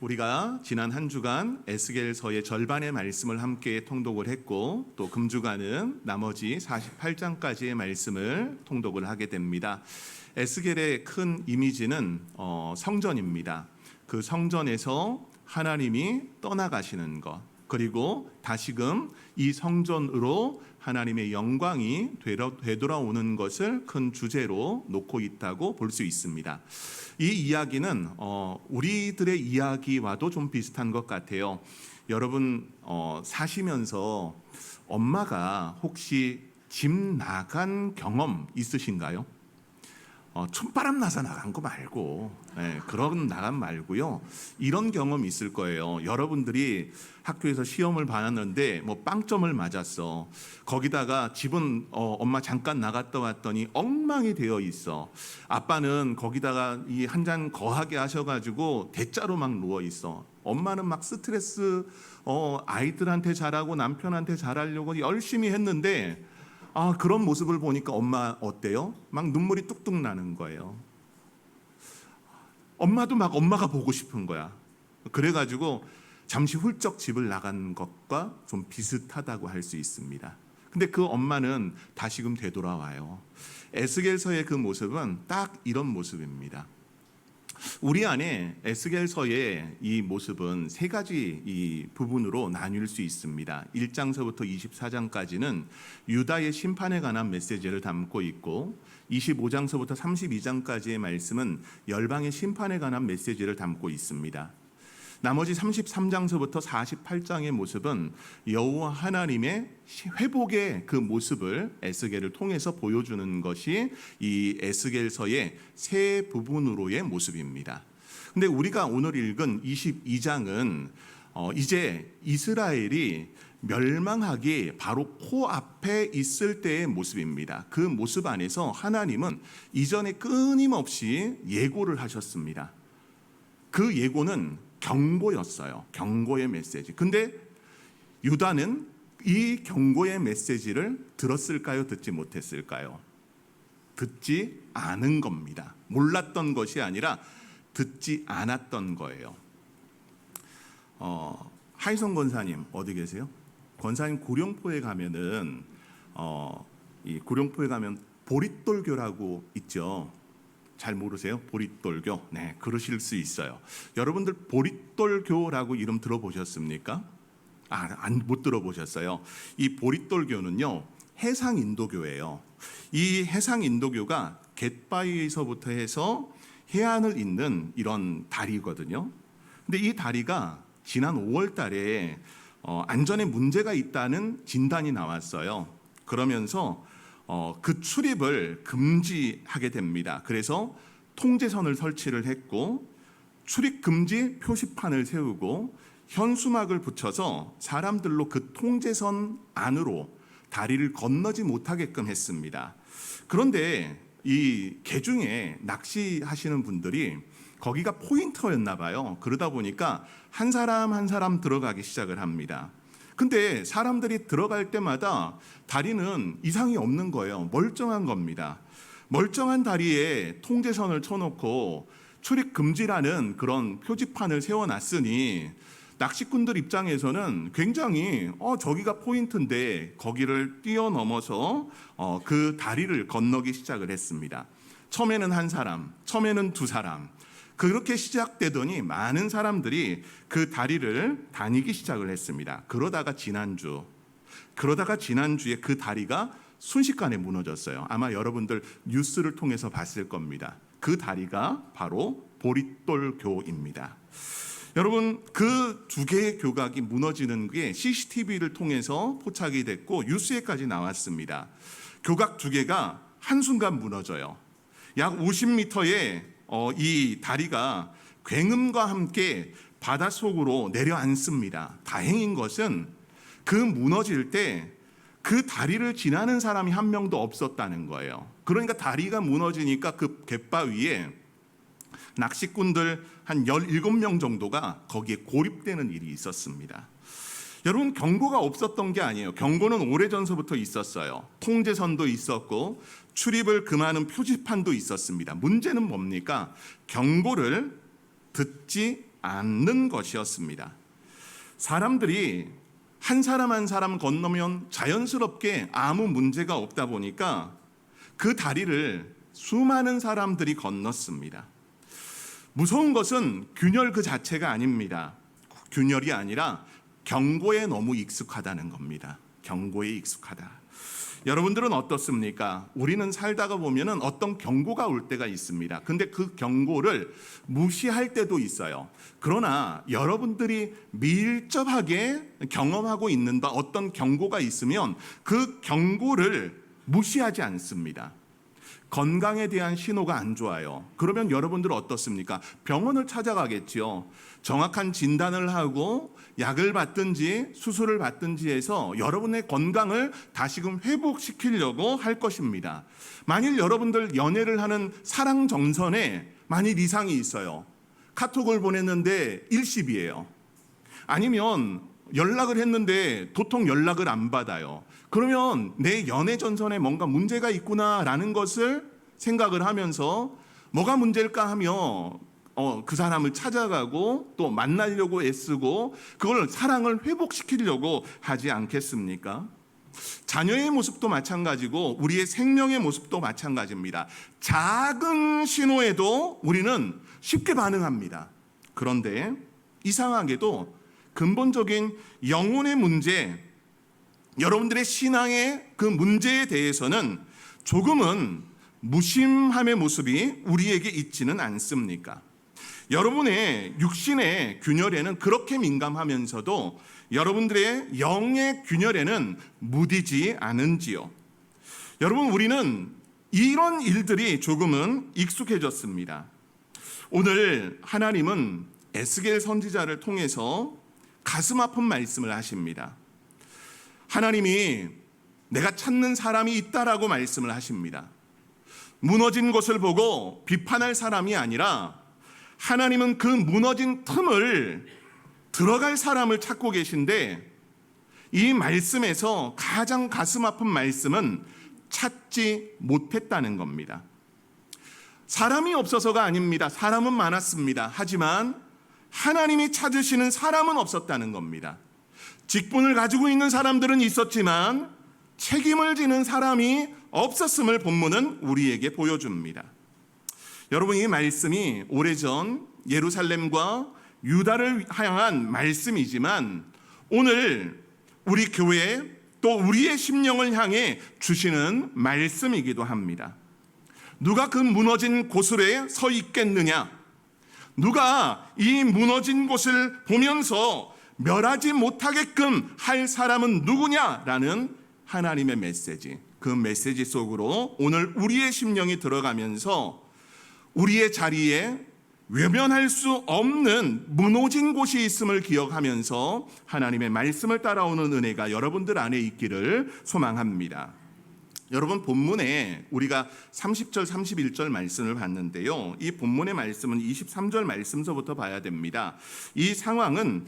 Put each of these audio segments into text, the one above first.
우리가 지난 한 주간 에스겔서의 절반의 말씀을 함께 통독을 했고 또 금주간은 나머지 48장까지의 말씀을 통독을 하게 됩니다. 에스겔의 큰 이미지는 성전입니다. 그 성전에서 하나님이 떠나가시는 것, 그리고 다시금 이 성전으로 하나님의 영광이 되돌아오는 것을 큰 주제로 놓고 있다고 볼 수 있습니다. 이 이야기는 우리들의 이야기와도 좀 비슷한 것 같아요. 여러분 사시면서 엄마가 혹시 집 나간 경험 있으신가요? 촌바람 나서 나간 거 말고 그런 나간 말고요. 이런 경험이 있을 거예요. 여러분들이 학교에서 시험을 봤는데 빵점을 맞았어. 거기다가 집은 엄마 잠깐 나갔다 왔더니 엉망이 되어 있어. 아빠는 거기다가 이 한 잔 거하게 하셔가지고 대자로 막 누워 있어. 엄마는 막 스트레스 아이들한테 잘하고 남편한테 잘하려고 열심히 했는데 그런 모습을 보니까 엄마 어때요? 막 눈물이 뚝뚝 나는 거예요. 엄마도 막 엄마가 보고 싶은 거야. 그래가지고 잠시 훌쩍 집을 나간 것과 좀 비슷하다고 할 수 있습니다. 근데 그 엄마는 다시금 되돌아와요. 에스겔서의 그 모습은 딱 이런 모습입니다. 우리 안에 에스겔서의 이 모습은 세 가지 이 부분으로 나뉠 수 있습니다. 1장서부터 24장까지는 유다의 심판에 관한 메시지를 담고 있고 25장서부터 32장까지의 말씀은 열방의 심판에 관한 메시지를 담고 있습니다. 나머지 33장서부터 48장의 모습은 여호와 하나님의 회복의 그 모습을 에스겔을 통해서 보여주는 것이 이 에스겔서의 세 부분으로의 모습입니다. 근데 우리가 오늘 읽은 22장은 이제 이스라엘이 멸망하기 바로 코앞에 있을 때의 모습입니다. 그 모습 안에서 하나님은 이전에 끊임없이 예고를 하셨습니다. 그 예고는 경고였어요. 경고의 메시지. 근데 유다는 이 경고의 메시지를 들었을까요? 듣지 못했을까요? 듣지 않은 겁니다. 몰랐던 것이 아니라 듣지 않았던 거예요. 하이성 권사님 어디 계세요? 권사님 구룡포에 가면은 이 구룡포에 가면 보릿돌교라고 있죠. 잘 모르세요? 보릿돌교? 네, 그러실 수 있어요. 여러분들 보릿돌교라고 이름 들어보셨습니까? 못 들어보셨어요. 이 보릿돌교는요, 해상 인도교예요. 이 해상 인도교가 갯바위에서부터 해서 해안을 잇는 이런 다리거든요. 근데 이 다리가 지난 5월 달에 안전에 문제가 있다는 진단이 나왔어요. 그러면서 그 출입을 금지하게 됩니다. 그래서 통제선을 설치를 했고 출입 금지 표시판을 세우고 현수막을 붙여서 사람들로 그 통제선 안으로 다리를 건너지 못하게끔 했습니다. 그런데 이 개중에 낚시하시는 분들이 거기가 포인트였나 봐요. 그러다 보니까 한 사람 한 사람 들어가기 시작을 합니다. 근데 사람들이 들어갈 때마다 다리는 이상이 없는 거예요. 멀쩡한 겁니다. 멀쩡한 다리에 통제선을 쳐놓고 출입 금지라는 그런 표지판을 세워놨으니 낚시꾼들 입장에서는 굉장히 저기가 포인트인데 거기를 뛰어넘어서 그 다리를 건너기 시작을 했습니다. 처음에는 한 사람, 처음에는 두 사람, 그렇게 시작되더니 많은 사람들이 그 다리를 다니기 시작을 했습니다. 그러다가 지난주에 그 다리가 순식간에 무너졌어요. 아마 여러분들 뉴스를 통해서 봤을 겁니다. 그 다리가 바로 보릿돌교입니다. 여러분, 그 두 개의 교각이 무너지는 게 CCTV를 통해서 포착이 됐고 뉴스에까지 나왔습니다. 교각 두 개가 한순간 무너져요. 약 50m의 이 다리가 굉음과 함께 바닷속으로 내려앉습니다. 다행인 것은 그 무너질 때 그 다리를 지나는 사람이 한 명도 없었다는 거예요. 그러니까 다리가 무너지니까 그 갯바위에 낚시꾼들 한 17명 정도가 거기에 고립되는 일이 있었습니다. 여러분, 경고가 없었던 게 아니에요. 경고는 오래전서부터 있었어요. 통제선도 있었고 출입을 금하는 표지판도 있었습니다. 문제는 뭡니까? 경고를 듣지 않는 것이었습니다. 사람들이 한 사람 한 사람 건너면 자연스럽게 아무 문제가 없다 보니까 그 다리를 수많은 사람들이 건넜습니다. 무서운 것은 균열 그 자체가 아닙니다. 균열이 아니라 경고에 너무 익숙하다는 겁니다. 경고에 익숙하다. 여러분들은 어떻습니까? 우리는 살다가 보면은 어떤 경고가 올 때가 있습니다. 근데 그 경고를 무시할 때도 있어요. 그러나 여러분들이 밀접하게 경험하고 있는 바 어떤 경고가 있으면 그 경고를 무시하지 않습니다. 건강에 대한 신호가 안 좋아요. 그러면 여러분들은 어떻습니까? 병원을 찾아가겠지요. 정확한 진단을 하고 약을 받든지 수술을 받든지 해서 여러분의 건강을 다시금 회복시키려고 할 것입니다. 만일 여러분들 연애를 하는 사랑 정선에 만일 이상이 있어요. 카톡을 보냈는데 일십이에요. 아니면 연락을 했는데 도통 연락을 안 받아요. 그러면 내 연애 전선에 뭔가 문제가 있구나라는 것을 생각을 하면서 뭐가 문제일까 하며 그 사람을 찾아가고 또 만나려고 애쓰고 그걸 사랑을 회복시키려고 하지 않겠습니까? 자녀의 모습도 마찬가지고 우리의 생명의 모습도 마찬가지입니다. 작은 신호에도 우리는 쉽게 반응합니다. 그런데 이상하게도 근본적인 영혼의 문제, 여러분들의 신앙의 그 문제에 대해서는 조금은 무심함의 모습이 우리에게 있지는 않습니까? 여러분의 육신의 균열에는 그렇게 민감하면서도 여러분들의 영의 균열에는 무디지 않은지요? 여러분, 우리는 이런 일들이 조금은 익숙해졌습니다. 오늘 하나님은 에스겔 선지자를 통해서 가슴 아픈 말씀을 하십니다. 하나님이 내가 찾는 사람이 있다라고 말씀을 하십니다. 무너진 것을 보고 비판할 사람이 아니라 하나님은 그 무너진 틈을 들어갈 사람을 찾고 계신데 이 말씀에서 가장 가슴 아픈 말씀은 찾지 못했다는 겁니다. 사람이 없어서가 아닙니다. 사람은 많았습니다. 하지만 하나님이 찾으시는 사람은 없었다는 겁니다. 직분을 가지고 있는 사람들은 있었지만 책임을 지는 사람이 없었음을 본문은 우리에게 보여줍니다. 여러분, 이 말씀이 오래전 예루살렘과 유다를 향한 말씀이지만 오늘 우리 교회 또 우리의 심령을 향해 주시는 말씀이기도 합니다. 누가 그 무너진 곳에 서 있겠느냐? 누가 이 무너진 곳을 보면서 멸하지 못하게끔 할 사람은 누구냐라는 하나님의 메시지, 그 메시지 속으로 오늘 우리의 심령이 들어가면서 우리의 자리에 외면할 수 없는 무너진 곳이 있음을 기억하면서 하나님의 말씀을 따라오는 은혜가 여러분들 안에 있기를 소망합니다. 여러분, 본문에 우리가 30절 31절 말씀을 봤는데요, 이 본문의 말씀은 23절 말씀서부터 봐야 됩니다. 이 상황은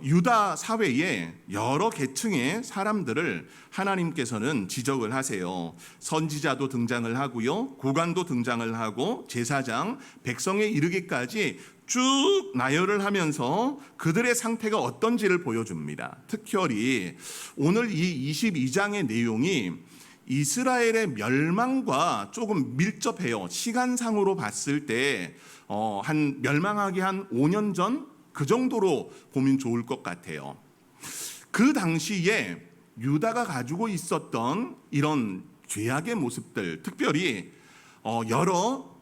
유다 사회에 여러 계층의 사람들을 하나님께서는 지적을 하세요. 선지자도 등장을 하고요, 고관도 등장을 하고 제사장, 백성에 이르기까지 쭉 나열을 하면서 그들의 상태가 어떤지를 보여줍니다. 특별히 오늘 이 22장의 내용이 이스라엘의 멸망과 조금 밀접해요. 시간상으로 봤을 때 한 멸망하기 한 5년 전 그 정도로 보면 좋을 것 같아요. 그 당시에 유다가 가지고 있었던 이런 죄악의 모습들, 특별히 여러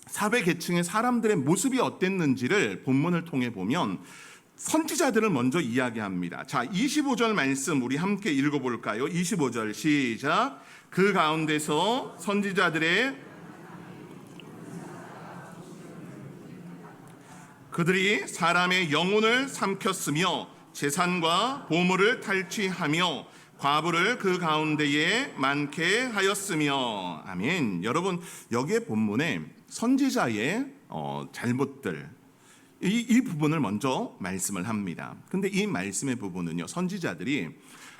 사회 계층의 사람들의 모습이 어땠는지를 본문을 통해 보면 선지자들을 먼저 이야기합니다. 자, 25절 말씀 우리 함께 읽어볼까요? 25절 시작. 그 가운데서 선지자들의 그들이 사람의 영혼을 삼켰으며 재산과 보물을 탈취하며 과부를 그 가운데에 많게 하였으며. 아멘. 여러분, 여기에 본문에 선지자의 잘못들, 이 부분을 먼저 말씀을 합니다. 근데 이 말씀의 부분은요, 선지자들이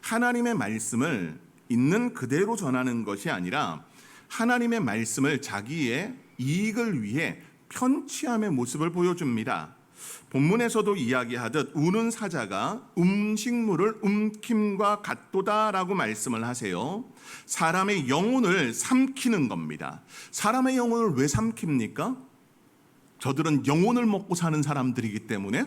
하나님의 말씀을 있는 그대로 전하는 것이 아니라 하나님의 말씀을 자기의 이익을 위해 편취함의 모습을 보여줍니다. 본문에서도 이야기하듯 우는 사자가 음식물을 움킴과 같도다라고 말씀을 하세요. 사람의 영혼을 삼키는 겁니다. 사람의 영혼을 왜 삼킵니까? 저들은 영혼을 먹고 사는 사람들이기 때문에.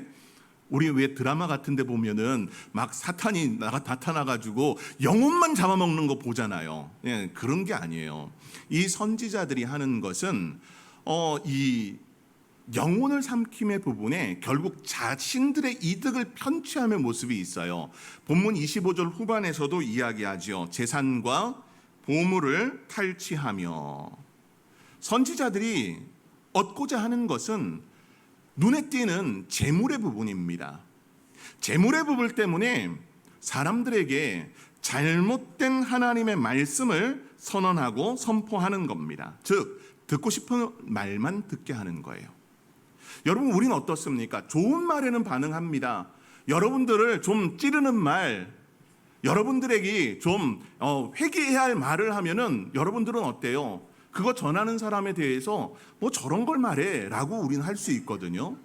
우리 왜 드라마 같은 데 보면은 막 사탄이 나타나가지고 영혼만 잡아먹는 거 보잖아요. 예, 그런 게 아니에요. 이 선지자들이 하는 것은 이 영혼을 삼킴의 부분에 결국 자신들의 이득을 편취하는 모습이 있어요. 본문 25절 후반에서도 이야기하죠. 재산과 보물을 탈취하며. 선지자들이 얻고자 하는 것은 눈에 띄는 재물의 부분입니다. 재물의 부분 때문에 사람들에게 잘못된 하나님의 말씀을 선언하고 선포하는 겁니다. 즉 듣고 싶은 말만 듣게 하는 거예요. 여러분, 우리는 어떻습니까? 좋은 말에는 반응합니다. 여러분들을 좀 찌르는 말, 여러분들에게 좀 회개해야 할 말을 하면은 여러분들은 어때요? 그거 전하는 사람에 대해서 뭐 저런 걸 말해 라고 우리는 할 수 있거든요.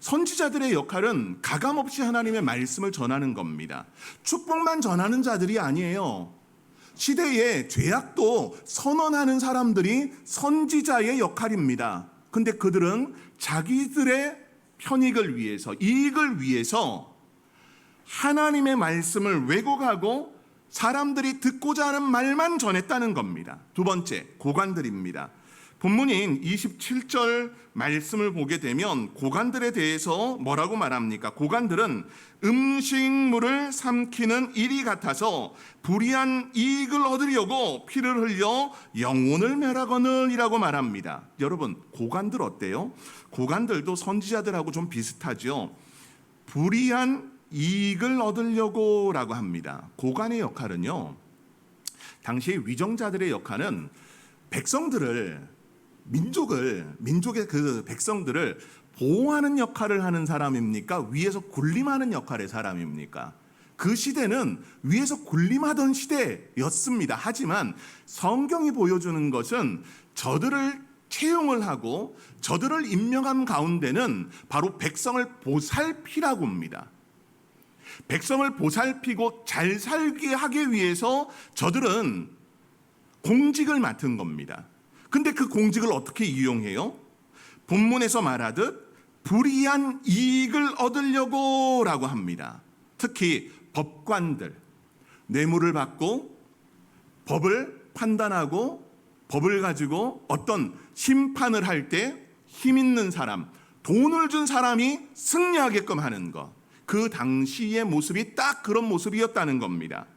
선지자들의 역할은 가감없이 하나님의 말씀을 전하는 겁니다. 축복만 전하는 자들이 아니에요. 시대의 죄악도 선언하는 사람들이 선지자의 역할입니다. 근데 그들은 자기들의 편익을 위해서, 이익을 위해서 하나님의 말씀을 왜곡하고 사람들이 듣고자 하는 말만 전했다는 겁니다. 두 번째, 고관들입니다. 본문인 27절 말씀을 보게 되면 고관들에 대해서 뭐라고 말합니까? 고관들은 음식물을 삼키는 일이 같아서 불의한 이익을 얻으려고 피를 흘려 영혼을 멸하거늘이라고 말합니다. 여러분, 고관들 어때요? 고관들도 선지자들하고 좀 비슷하죠. 불의한 이익을 얻으려고 라고 합니다. 고관의 역할은요, 당시 위정자들의 역할은 민족의 그 백성들을 보호하는 역할을 하는 사람입니까? 위에서 군림하는 역할의 사람입니까? 그 시대는 위에서 군림하던 시대였습니다. 하지만 성경이 보여주는 것은 저들을 채용을 하고 저들을 임명한 가운데는 바로 백성을 보살피라고 합니다. 백성을 보살피고 잘 살게 하기 위해서 저들은 공직을 맡은 겁니다. 근데 그 공직을 어떻게 이용해요? 본문에서 말하듯 불의한 이익을 얻으려고 라고 합니다. 특히 법관들, 뇌물을 받고 법을 판단하고 법을 가지고 어떤 심판을 할 때 힘 있는 사람, 돈을 준 사람이 승리하게끔 하는 것. 그 당시의 모습이 딱 그런 모습이었다는 겁니다.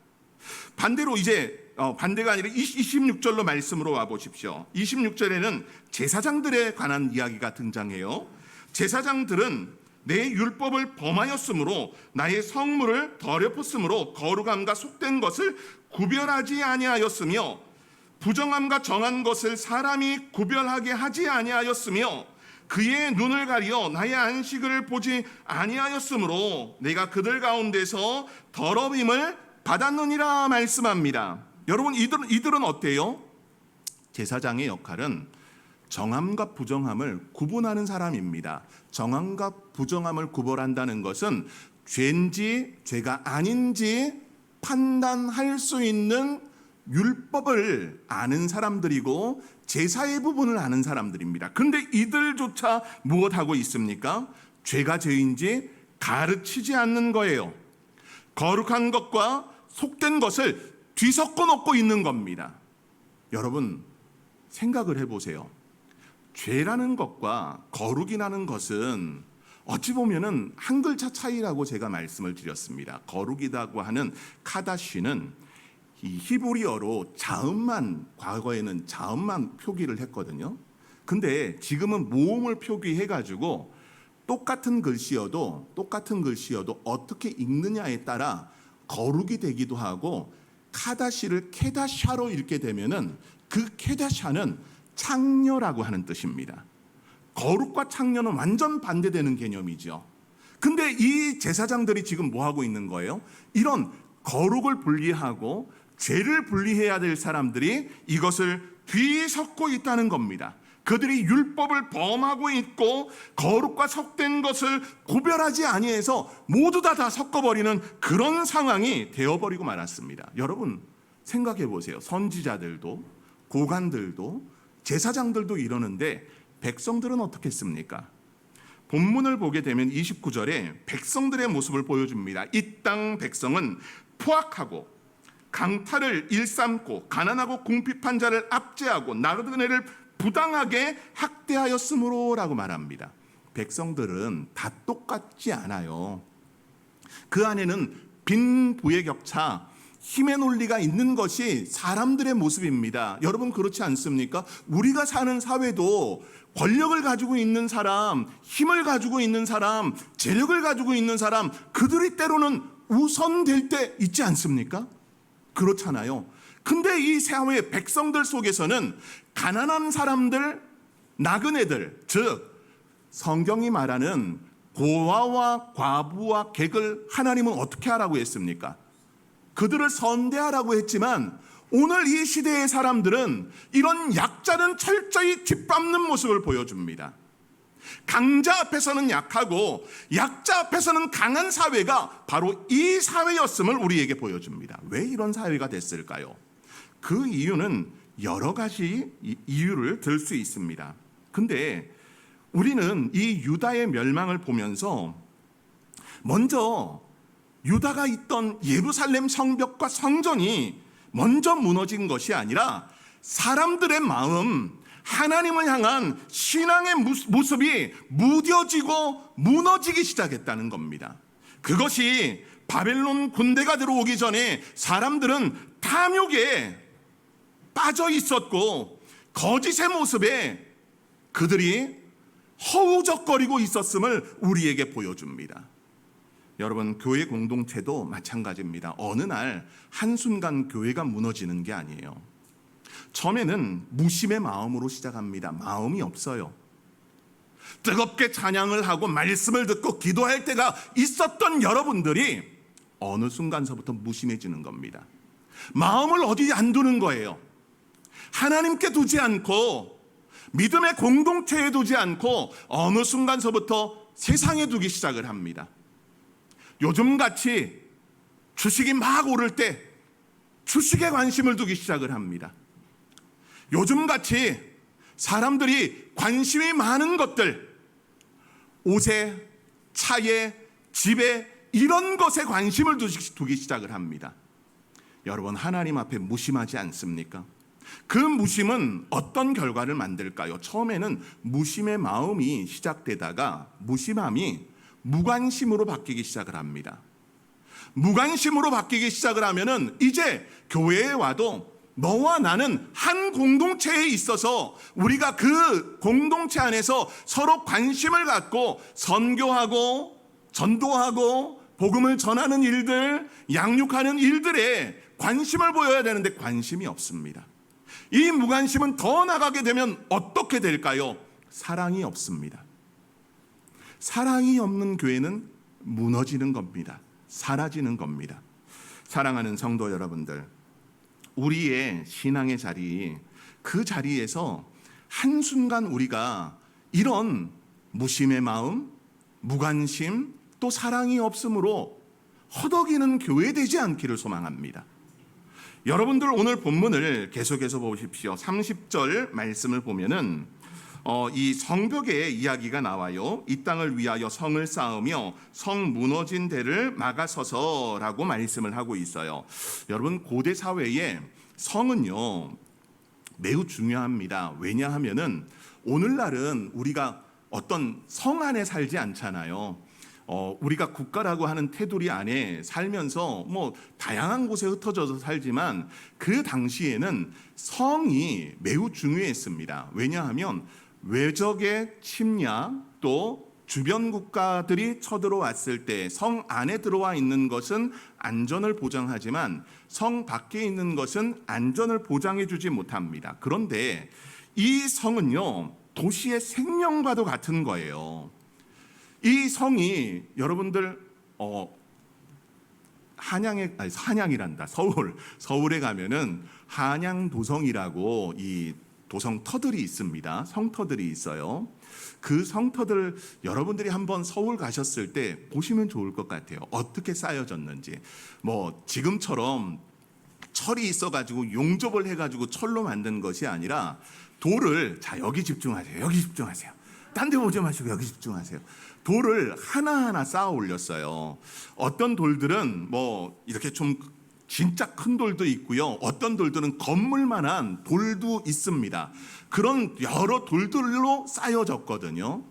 반대로 이제 반대가 아니라 26절로 말씀으로 와보십시오. 26절에는 제사장들에 관한 이야기가 등장해요. 제사장들은 내 율법을 범하였으므로 나의 성물을 더럽혔으므로 거룩함과 속된 것을 구별하지 아니하였으며 부정함과 정한 것을 사람이 구별하게 하지 아니하였으며 그의 눈을 가리어 나의 안식을 보지 아니하였으므로 내가 그들 가운데서 더러움을 받았느니라 말씀합니다. 여러분, 이들은 어때요? 제사장의 역할은 정함과 부정함을 구분하는 사람입니다. 정함과 부정함을 구별한다는 것은 죄인지 죄가 아닌지 판단할 수 있는 율법을 아는 사람들이고 제사의 부분을 아는 사람들입니다. 그런데 이들조차 무엇하고 있습니까? 죄가 죄인지 가르치지 않는 거예요. 거룩한 것과 속된 것을 뒤섞어 놓고 있는 겁니다. 여러분, 생각을 해보세요. 죄라는 것과 거룩이라는 것은 어찌 보면은 한 글자 차이라고 제가 말씀을 드렸습니다. 거룩이라고 하는 카다시는 이 히브리어로 자음만, 과거에는 자음만 표기를 했거든요. 근데 지금은 모음을 표기해가지고 똑같은 글씨여도 어떻게 읽느냐에 따라 거룩이 되기도 하고, 카다시를 케다샤로 읽게 되면은 그 케다샤는 창녀라고 하는 뜻입니다. 거룩과 창녀는 완전 반대되는 개념이죠. 근데 이 제사장들이 지금 뭐 하고 있는 거예요? 이런 거룩을 분리하고 죄를 분리해야 될 사람들이 이것을 뒤섞고 있다는 겁니다. 그들이 율법을 범하고 있고 거룩과 섞된 것을 구별하지 아니해서 모두 다 섞어버리는 그런 상황이 되어버리고 말았습니다. 여러분 생각해 보세요. 선지자들도 고관들도 제사장들도 이러는데 백성들은 어떻겠습니까? 본문을 보게 되면 29절에 백성들의 모습을 보여줍니다. 이 땅 백성은 포악하고 강탈을 일삼고 가난하고 궁핍한 자를 압제하고 나그네를 부당하게 학대하였으므로 라고 말합니다. 백성들은 다 똑같지 않아요. 그 안에는 빈부의 격차, 힘의 논리가 있는 것이 사람들의 모습입니다. 여러분 그렇지 않습니까? 우리가 사는 사회도 권력을 가지고 있는 사람, 힘을 가지고 있는 사람, 재력을 가지고 있는 사람, 그들이 때로는 우선될 때 있지 않습니까? 그렇잖아요. 근데 이 사회 백성들 속에서는 가난한 사람들, 나그네들, 즉 성경이 말하는 고아와 과부와 객을 하나님은 어떻게 하라고 했습니까? 그들을 선대하라고 했지만 오늘 이 시대의 사람들은 이런 약자는 철저히 뒷밟는 모습을 보여줍니다. 강자 앞에서는 약하고 약자 앞에서는 강한 사회가 바로 이 사회였음을 우리에게 보여줍니다. 왜 이런 사회가 됐을까요? 그 이유는 여러 가지 이유를 들 수 있습니다. 근데 우리는 이 유다의 멸망을 보면서 먼저 유다가 있던 예루살렘 성벽과 성전이 먼저 무너진 것이 아니라 사람들의 마음, 하나님을 향한 신앙의 모습이 무뎌지고 무너지기 시작했다는 겁니다. 그것이 바벨론 군대가 들어오기 전에 사람들은 탐욕에 빠져 있었고 거짓의 모습에 그들이 허우적거리고 있었음을 우리에게 보여줍니다. 여러분 교회 공동체도 마찬가지입니다. 어느 날 한순간 교회가 무너지는 게 아니에요. 처음에는 무심의 마음으로 시작합니다. 마음이 없어요. 뜨겁게 찬양을 하고 말씀을 듣고 기도할 때가 있었던 여러분들이 어느 순간서부터 무심해지는 겁니다. 마음을 어디 안 두는 거예요. 하나님께 두지 않고 믿음의 공동체에 두지 않고 어느 순간서부터 세상에 두기 시작을 합니다. 요즘같이 주식이 막 오를 때 주식에 관심을 두기 시작을 합니다. 요즘같이 사람들이 관심이 많은 것들, 옷에, 차에, 집에 이런 것에 관심을 두기 시작을 합니다. 여러분 하나님 앞에 무심하지 않습니까? 그 무심은 어떤 결과를 만들까요? 처음에는 무심의 마음이 시작되다가 무심함이 무관심으로 바뀌기 시작을 합니다. 무관심으로 바뀌기 시작을 하면은 이제 교회에 와도 너와 나는 한 공동체에 있어서 우리가 그 공동체 안에서 서로 관심을 갖고 선교하고 전도하고 복음을 전하는 일들, 양육하는 일들에 관심을 보여야 되는데 관심이 없습니다. 이 무관심은 더 나가게 되면 어떻게 될까요? 사랑이 없습니다. 사랑이 없는 교회는 무너지는 겁니다. 사라지는 겁니다. 사랑하는 성도 여러분들, 우리의 신앙의 자리, 그 자리에서 한순간 우리가 이런 무심의 마음, 무관심, 또 사랑이 없으므로 허덕이는 교회 되지 않기를 소망합니다. 여러분들 오늘 본문을 계속해서 보십시오. 30절 말씀을 보면은 이 성벽의 이야기가 나와요. 이 땅을 위하여 성을 쌓으며 성 무너진 데를 막아서서라고 말씀을 하고 있어요. 여러분 고대 사회에 성은요 매우 중요합니다. 왜냐하면은 오늘날은 우리가 어떤 성 안에 살지 않잖아요. 우리가 국가라고 하는 테두리 안에 살면서 뭐 다양한 곳에 흩어져서 살지만 그 당시에는 성이 매우 중요했습니다. 왜냐하면 외적의 침략 또 주변 국가들이 쳐들어왔을 때 성 안에 들어와 있는 것은 안전을 보장하지만 성 밖에 있는 것은 안전을 보장해 주지 못합니다. 그런데 이 성은요 도시의 생명과도 같은 거예요. 이 성이 여러분들 서울에 가면은 한양도성이라고 이 도성터들이 있습니다. 성터들이 있어요. 그 성터들 여러분들이 한번 서울 가셨을 때 보시면 좋을 것 같아요. 어떻게 쌓여졌는지. 뭐 지금처럼 철이 있어가지고 용접을 해가지고 철로 만든 것이 아니라 돌을, 자 여기 집중하세요. 여기 집중하세요. 딴 데 보지 마시고 여기 집중하세요. 돌을 하나하나 쌓아 올렸어요. 어떤 돌들은 뭐 이렇게 좀 진짜 큰 돌도 있고요. 어떤 돌들은 건물만한 돌도 있습니다. 그런 여러 돌들로 쌓여졌거든요.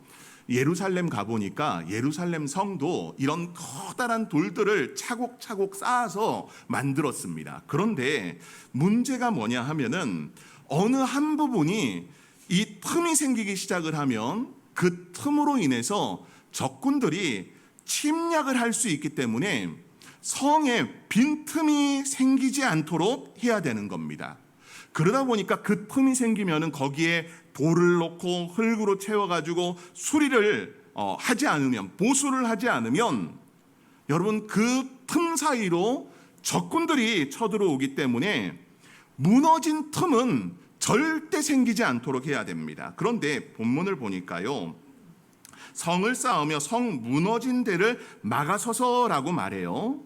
예루살렘 가보니까 예루살렘 성도 이런 커다란 돌들을 차곡차곡 쌓아서 만들었습니다. 그런데 문제가 뭐냐 하면은 어느 한 부분이 이 틈이 생기기 시작을 하면 그 틈으로 인해서 적군들이 침략을 할 수 있기 때문에 성에 빈틈이 생기지 않도록 해야 되는 겁니다. 그러다 보니까 그 틈이 생기면은 거기에 돌을 넣고 흙으로 채워가지고 수리를 하지 않으면, 보수를 하지 않으면 여러분 그 틈 사이로 적군들이 쳐들어오기 때문에 무너진 틈은 절대 생기지 않도록 해야 됩니다. 그런데 본문을 보니까요, 성을 쌓으며 성 무너진 데를 막아서서라고 말해요.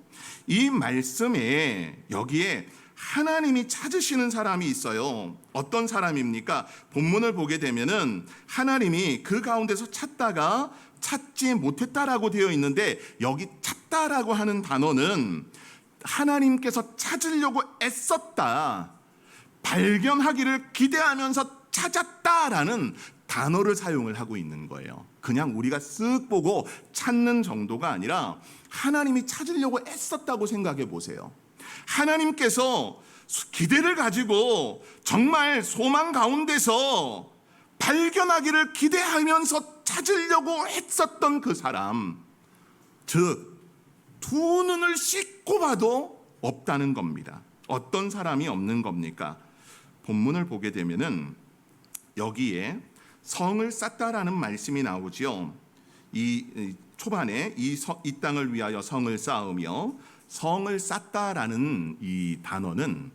이 말씀에 여기에 하나님이 찾으시는 사람이 있어요. 어떤 사람입니까? 본문을 보게 되면은 하나님이 그 가운데서 찾다가 찾지 못했다라고 되어 있는데, 여기 찾다라고 하는 단어는 하나님께서 찾으려고 애썼다, 발견하기를 기대하면서 찾았다라는 단어를 사용을 하고 있는 거예요. 그냥 우리가 쓱 보고 찾는 정도가 아니라 하나님이 찾으려고 애썼다고 생각해 보세요. 하나님께서 기대를 가지고 정말 소망 가운데서 발견하기를 기대하면서 찾으려고 했었던 그 사람, 즉 두 눈을 씻고 봐도 없다는 겁니다. 어떤 사람이 없는 겁니까? 본문을 보게 되면은 여기에 성을 쌓다라는 말씀이 나오지요. 이 초반에 이 땅을 위하여 성을 쌓으며 성을 쌓다라는 이 단어는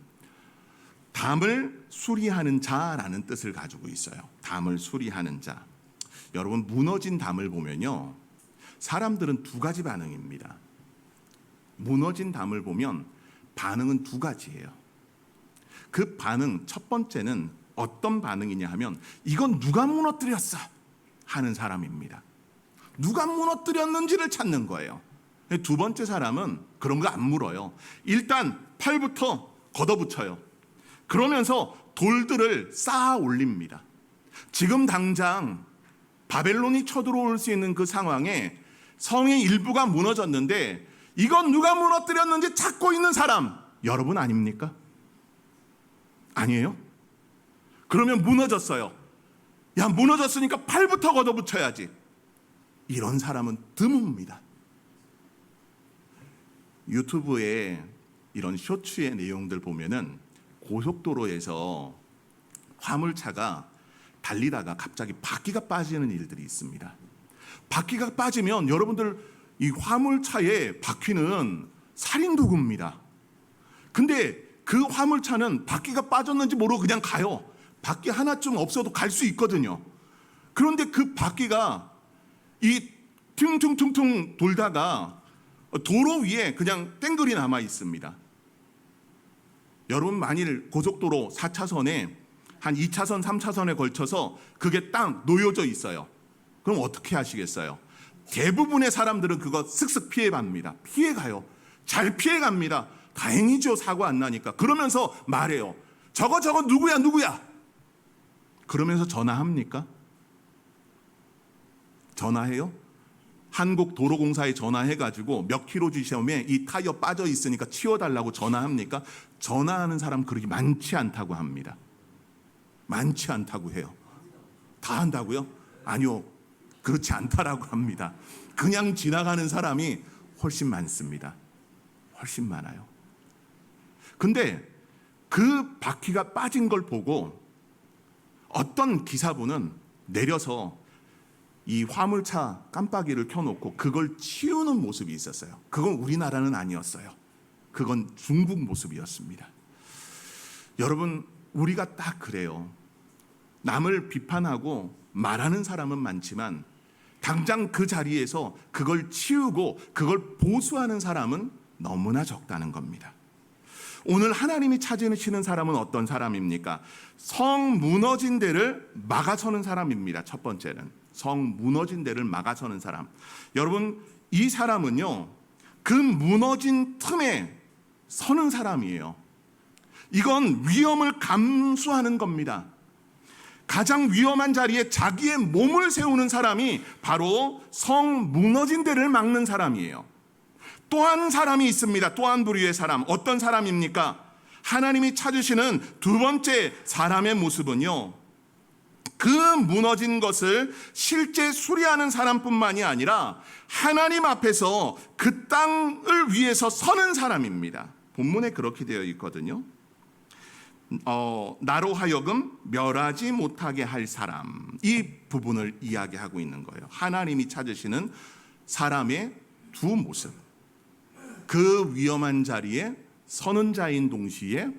담을 수리하는 자라는 뜻을 가지고 있어요. 담을 수리하는 자. 여러분, 무너진 담을 보면요, 사람들은 두 가지 반응입니다. 무너진 담을 보면 반응은 두 가지예요. 그 반응, 첫 번째는 어떤 반응이냐 하면 이건 누가 무너뜨렸어 하는 사람입니다. 누가 무너뜨렸는지를 찾는 거예요. 두 번째 사람은 그런 거 안 물어요. 일단 팔부터 걷어붙여요. 그러면서 돌들을 쌓아 올립니다. 지금 당장 바벨론이 쳐들어올 수 있는 그 상황에 성의 일부가 무너졌는데 이건 누가 무너뜨렸는지 찾고 있는 사람, 여러분 아닙니까? 아니에요? 그러면 무너졌어요. 야, 무너졌으니까 팔부터 걷어붙여야지. 이런 사람은 드뭅니다. 유튜브에 이런 쇼츠의 내용들 보면은 고속도로에서 화물차가 달리다가 갑자기 바퀴가 빠지는 일들이 있습니다. 바퀴가 빠지면 여러분들 이 화물차의 바퀴는 살인도구입니다. 근데 그 화물차는 바퀴가 빠졌는지 모르고 그냥 가요. 바퀴 하나쯤 없어도 갈 수 있거든요. 그런데 그 바퀴가 이 퉁퉁퉁퉁 돌다가 도로 위에 그냥 땡글이 남아 있습니다. 여러분, 만일 고속도로 4차선에 한 2차선, 3차선에 걸쳐서 그게 딱 놓여져 있어요. 그럼 어떻게 하시겠어요? 대부분의 사람들은 그거 슥슥 피해갑니다. 피해가요. 잘 피해갑니다. 다행이죠. 사고 안 나니까. 그러면서 말해요. 저거 누구야? 그러면서 전화합니까? 전화해요? 한국도로공사에 전화해가지고 몇 킬로 주시면 이 타이어 빠져 있으니까 치워달라고 전화합니까? 전화하는 사람 그렇게 많지 않다고 합니다. 많지 않다고 해요. 다 한다고요? 아니요, 그렇지 않다라고 합니다. 그냥 지나가는 사람이 훨씬 많습니다. 훨씬 많아요. 근데 그 바퀴가 빠진 걸 보고 어떤 기사분은 내려서 이 화물차 깜빡이를 켜놓고 그걸 치우는 모습이 있었어요. 그건 우리나라는 아니었어요. 그건 중국 모습이었습니다. 여러분, 우리가 딱 그래요. 남을 비판하고 말하는 사람은 많지만 당장 그 자리에서 그걸 치우고 그걸 보수하는 사람은 너무나 적다는 겁니다. 오늘 하나님이 찾으시는 사람은 어떤 사람입니까? 성 무너진 데를 막아서는 사람입니다. 첫 번째는 성 무너진 데를 막아서는 사람. 여러분, 이 사람은요, 그 무너진 틈에 서는 사람이에요. 이건 위험을 감수하는 겁니다. 가장 위험한 자리에 자기의 몸을 세우는 사람이 바로 성 무너진 데를 막는 사람이에요. 또 한 사람이 있습니다. 또 한 부류의 사람. 어떤 사람입니까? 하나님이 찾으시는 두 번째 사람의 모습은요, 그 무너진 것을 실제 수리하는 사람뿐만이 아니라 하나님 앞에서 그 땅을 위해서 서는 사람입니다. 본문에 그렇게 되어 있거든요. 나로 하여금 멸하지 못하게 할 사람, 이 부분을 이야기하고 있는 거예요. 하나님이 찾으시는 사람의 두 모습, 그 위험한 자리에 서는 자인 동시에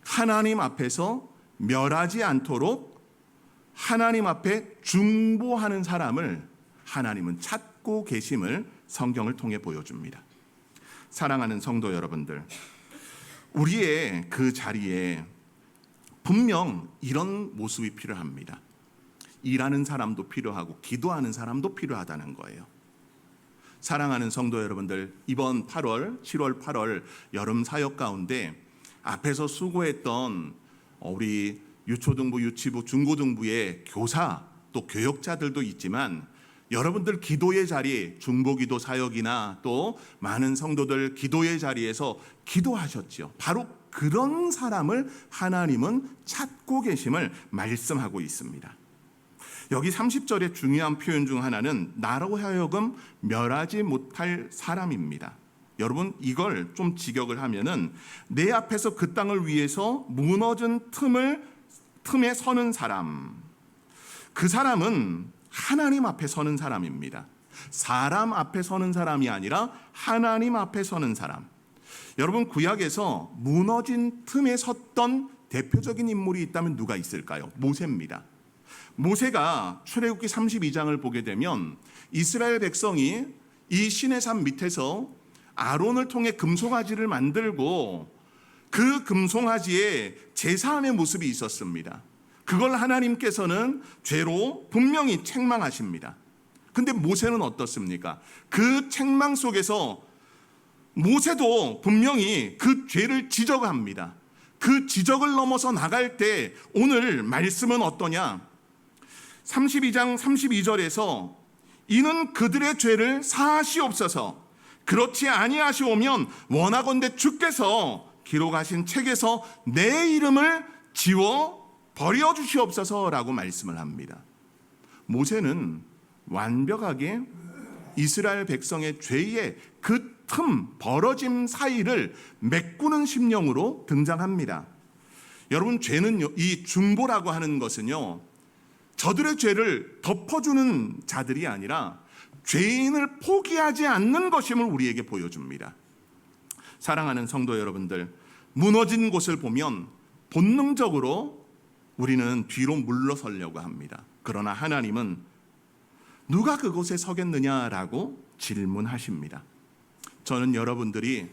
하나님 앞에서 멸하지 않도록 하나님 앞에 중보하는 사람을 하나님은 찾고 계심을 성경을 통해 보여줍니다. 사랑하는 성도 여러분들, 우리의 그 자리에 분명 이런 모습이 필요합니다. 일하는 사람도 필요하고 기도하는 사람도 필요하다는 거예요. 사랑하는 성도 여러분들, 이번 8월, 7월, 8월 여름 사역 가운데 앞에서 수고했던 우리 유초등부, 유치부, 중고등부의 교사 또 교역자들도 있지만 여러분들 기도의 자리, 중보기도 사역이나 또 많은 성도들 기도의 자리에서 기도하셨죠. 바로 그런 사람을 하나님은 찾고 계심을 말씀하고 있습니다. 여기 30절의 중요한 표현 중 하나는 나로 하여금 멸하지 못할 사람입니다. 여러분, 이걸 좀 직역을 하면은 내 앞에서 그 땅을 위해서 무너진 틈에 서는 사람, 그 사람은 하나님 앞에 서는 사람입니다. 사람 앞에 서는 사람이 아니라 하나님 앞에 서는 사람. 여러분, 구약에서 무너진 틈에 섰던 대표적인 인물이 있다면 누가 있을까요? 모세입니다. 모세가 출애굽기 32장을 보게 되면 이스라엘 백성이 이 시내산 밑에서 아론을 통해 금송아지를 만들고 그 금송아지에 제사함의 모습이 있었습니다. 그걸 하나님께서는 죄로 분명히 책망하십니다. 근데 모세는 어떻습니까? 그 책망 속에서 모세도 분명히 그 죄를 지적합니다. 그 지적을 넘어서 나갈 때 오늘 말씀은 어떠냐? 32장 32절에서 이는 그들의 죄를 사하시옵소서, 그렇지 아니하시오면 원하건대 주께서 기록하신 책에서 내 이름을 지워 버려주시옵소서라고 말씀을 합니다. 모세는 완벽하게 이스라엘 백성의 죄의 그 틈, 벌어짐 사이를 메꾸는 심령으로 등장합니다. 여러분, 죄는 이 중보라고 하는 것은요, 저들의 죄를 덮어주는 자들이 아니라 죄인을 포기하지 않는 것임을 우리에게 보여줍니다. 사랑하는 성도 여러분들, 무너진 곳을 보면 본능적으로 우리는 뒤로 물러서려고 합니다. 그러나 하나님은 누가 그곳에 서겠느냐라고 질문하십니다. 저는 여러분들이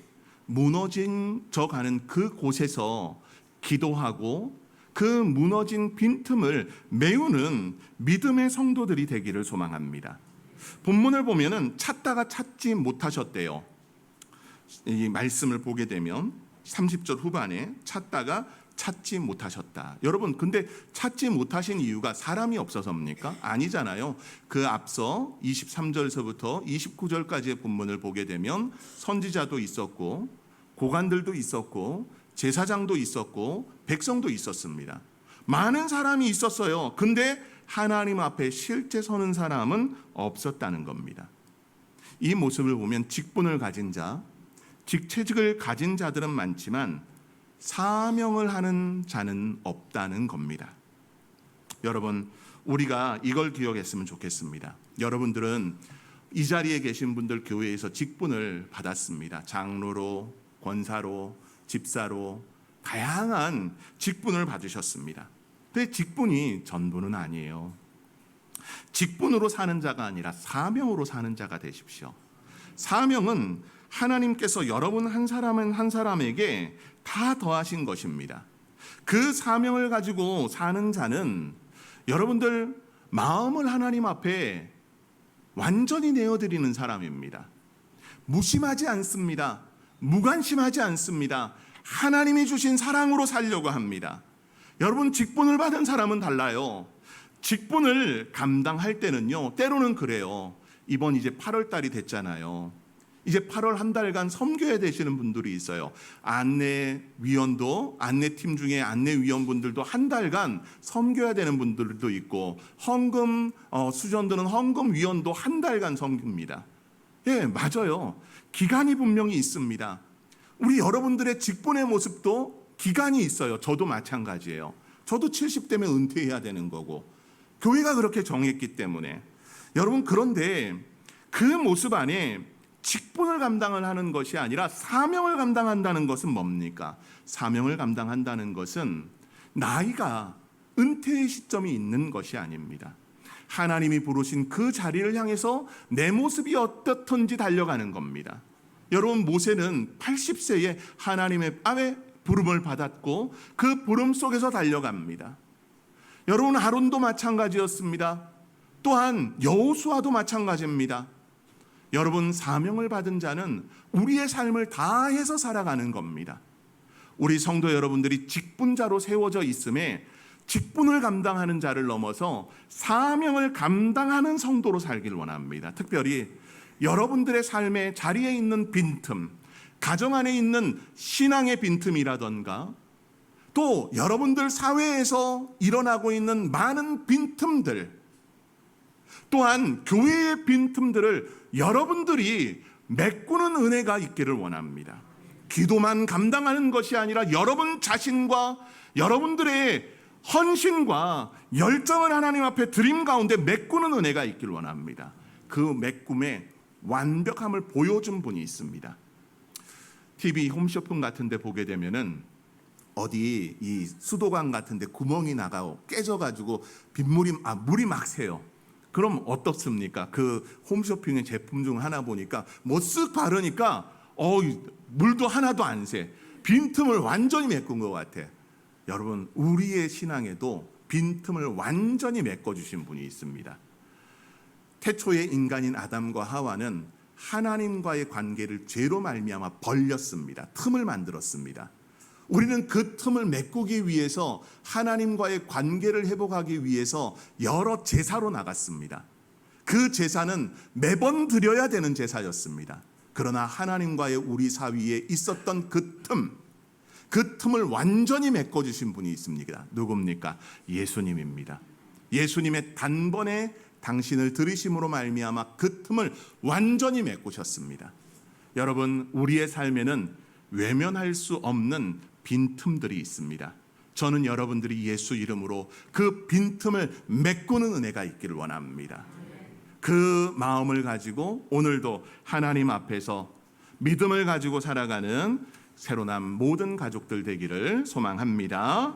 무너진 저 가는 그 곳에서 기도하고 그 무너진 빈틈을 메우는 믿음의 성도들이 되기를 소망합니다. 본문을 보면은 찾다가 찾지 못하셨대요. 이 말씀을 보게 되면 30절 후반에 찾다가 찾지 못하셨다. 여러분, 근데 찾지 못하신 이유가 사람이 없어서입니까? 아니잖아요. 그 앞서 23절에서부터 29절까지의 본문을 보게 되면 선지자도 있었고 고관들도 있었고 제사장도 있었고 백성도 있었습니다. 많은 사람이 있었어요. 근데 하나님 앞에 실제 서는 사람은 없었다는 겁니다. 이 모습을 보면 직분을 가진 자, 직책을 가진 자들은 많지만 사명을 하는 자는 없다는 겁니다. 여러분, 우리가 이걸 기억했으면 좋겠습니다. 여러분들은 이 자리에 계신 분들 교회에서 직분을 받았습니다. 장로로, 권사로, 집사로 다양한 직분을 받으셨습니다. 근데 직분이 전부는 아니에요. 직분으로 사는 자가 아니라 사명으로 사는 자가 되십시오. 사명은 하나님께서 여러분 한 사람 한 사람에게 다 더하신 것입니다. 그 사명을 가지고 사는 자는 여러분들 마음을 하나님 앞에 완전히 내어드리는 사람입니다. 무심하지 않습니다. 무관심하지 않습니다. 하나님이 주신 사랑으로 살려고 합니다. 여러분, 직분을 받은 사람은 달라요. 직분을 감당할 때는요, 때로는 그래요. 이번 이제 8월 달이 됐잖아요. 이제 8월 한 달간 섬겨야 되시는 분들이 있어요. 안내위원도, 안내팀 중에 안내위원분들도 한 달간 섬겨야 되는 분들도 있고, 헌금 수전들은 헌금위원도 한 달간 섬깁니다. 예, 맞아요. 기간이 분명히 있습니다. 우리 여러분들의 직분의 모습도 기간이 있어요. 저도 마찬가지예요. 저도 70대면 은퇴해야 되는 거고, 교회가 그렇게 정했기 때문에. 여러분, 그런데 그 모습 안에 직분을 감당을 하는 것이 아니라 사명을 감당한다는 것은 뭡니까? 사명을 감당한다는 것은 나이가 은퇴의 시점이 있는 것이 아닙니다. 하나님이 부르신 그 자리를 향해서 내 모습이 어떻든지 달려가는 겁니다. 여러분, 모세는 80세에 하나님의 부름을 받았고 그 부름 속에서 달려갑니다. 여러분, 아론도 마찬가지였습니다. 또한 여호수아도 마찬가지입니다. 여러분, 사명을 받은 자는 우리의 삶을 다해서 살아가는 겁니다. 우리 성도 여러분들이 직분자로 세워져 있음에 직분을 감당하는 자를 넘어서 사명을 감당하는 성도로 살길 원합니다. 특별히 여러분들의 삶의 자리에 있는 빈틈, 가정 안에 있는 신앙의 빈틈이라던가, 또 여러분들 사회에서 일어나고 있는 많은 빈틈들, 또한 교회의 빈틈들을 여러분들이 메꾸는 은혜가 있기를 원합니다. 기도만 감당하는 것이 아니라 여러분 자신과 여러분들의 헌신과 열정을 하나님 앞에 드림 가운데 메꾸는 은혜가 있기를 원합니다. 그 메꿈의 완벽함을 보여준 분이 있습니다. TV 홈쇼핑 같은 데 보게 되면은 어디 이 수도관 같은 데 구멍이 나가고 깨져가지고 물이 막 새요. 그럼 어떻습니까? 그 홈쇼핑의 제품 중 하나 보니까 뭐 쓱 바르니까 물도 하나도 안 새. 빈틈을 완전히 메꾼 것 같아. 여러분, 우리의 신앙에도 빈틈을 완전히 메꿔주신 분이 있습니다. 태초의 인간인 아담과 하와는 하나님과의 관계를 죄로 말미암아 벌렸습니다. 틈을 만들었습니다. 우리는 그 틈을 메꾸기 위해서 하나님과의 관계를 회복하기 위해서 여러 제사로 나갔습니다. 그 제사는 매번 드려야 되는 제사였습니다. 그러나 하나님과의 우리 사이에 있었던 그 틈을 완전히 메꿔주신 분이 있습니다. 누굽니까? 예수님입니다. 예수님의 단번에 당신을 들이심으로 말미암아 그 틈을 완전히 메꾸셨습니다. 여러분, 우리의 삶에는 외면할 수 없는 빈틈들이 있습니다. 저는 여러분들이 예수 이름으로 그 빈틈을 메꾸는 은혜가 있기를 원합니다. 그 마음을 가지고 오늘도 하나님 앞에서 믿음을 가지고 살아가는 새로 난 모든 가족들 되기를 소망합니다.